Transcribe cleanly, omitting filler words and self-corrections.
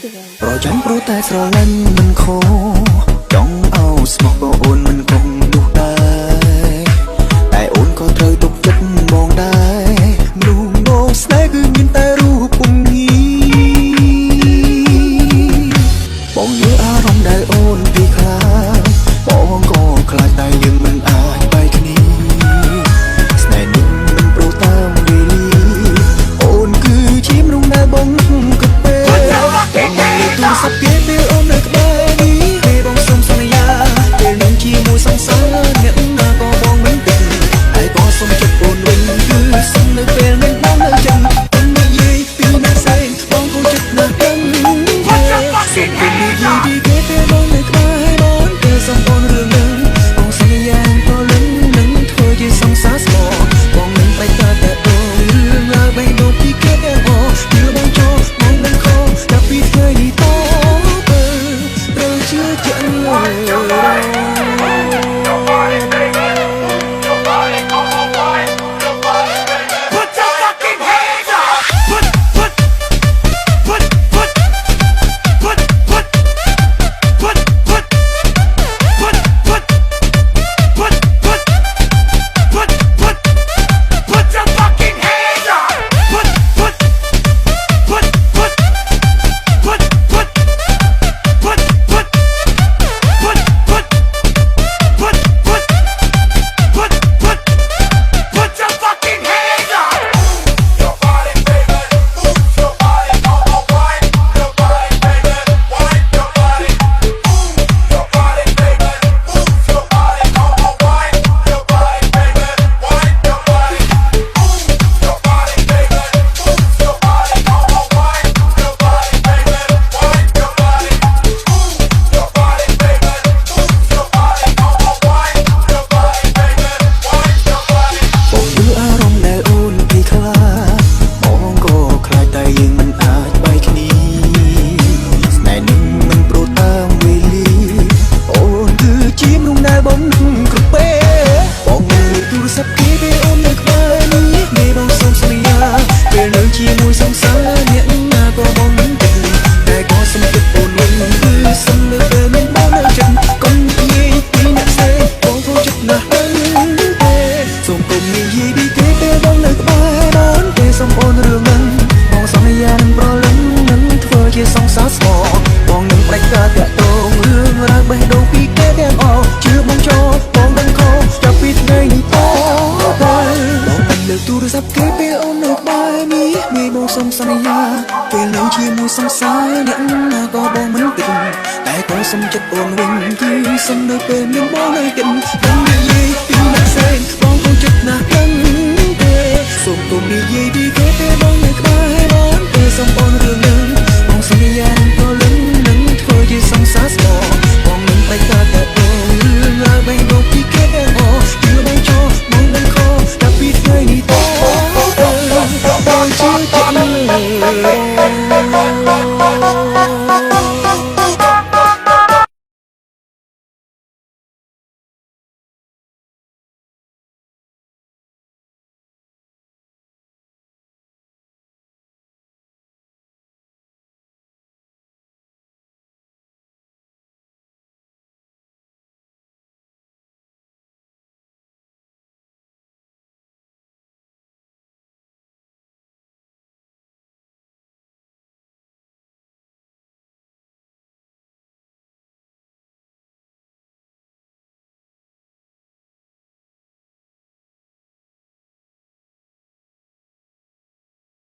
ប្រចាំព្រោះតែស្រឡាញ់មិនខុសចង់អោស្មោះក៏អូនមិនគង់នោះដែរតែអូនក៏ត្រូវទុកចិត្តបងដែរមនុស្សមកស្នេហ៍គឺមានតែរូបពុំងីបងយល់អារម្មណ៍ដែលអូនពីខ្លាចបងក៏ខ្លាចតែយើងមិនអាចបែកគ្នាស្នេហ៍នេះមិនព្រោះតាមវេលាអូនគឺជាមនុស្សដែលបងគិតពេលទូរស័ព្ទគេពេលអូននៅក្បែរនេះពេលបងសុំសន្យាពេលនឹងជាមួយសង្សារអ្នកណាក៏បងមិនtinហើយក៏សុំចិត្តអូនវិញគឺសុំនៅពេលនឹងបងនៅចឹងអូននិយាយពីអ្នកផ្សេងបងក៏ចិត្តណាស់ដឹងសុំពេលនិយាយពីគេពេលបងនៅក្បែរបងពេលសុំអូនរឿងនឹងបងសន្យាក៏លឹងនឹងធ្វើជាសង្សារស្មោះបងមិនបែកតែអូនរឿងរ៉ាវបែកដូចពីគេទាំងអស់ពីបងចូលបងនឹងខំតែពីថ្ងៃនេះតទៅត្រូវជឿជាក់លើ ជាមួយសង្សារអ្នកណាក៏បងមិនtinតែក៏សុំចិត្តអូនវិញគឺសុំនៅពេលមានបងនៅចិត្តកុំនិយាយពីអ្នកផ្សេងបងក៏ចិត្តណាស់ដឹងទេសូមកុំនិយាយពីគេពេលបងនៅក្បែរបងទេសុំអូនរឿងហ្នឹងបងសន្យានឹងប្រលឹងនឹងធ្វើជាសង្សារស្មោះបងនឹងប្រេចការតាក់ទងរឿងរ៉ាវបេះដូងពីគេទាំងអស់ជឿបងចូលបងដឹងខុសចាប់ពីថ្ងៃនេះតទៅបងមិនលើកទូរស័ព្ទគេពេលអូននៅក្បែរនេះមានបងសុំសន្យាពេលនៅជាមួយសង្សារអ្នកណាក៏បងមិនtinតែក៏សុំចិត្តអូនវិញគឺសុំនៅពេលមានបងនៅចិត្តដឹងនិយាយពីអ្នកផ្សេងបងក៏ចិត្តណាស់ដឹងទេសូមកុំនិយាយពីគេពេលបងនៅក្បែរបងពេលសុំអូនរឿងនឹង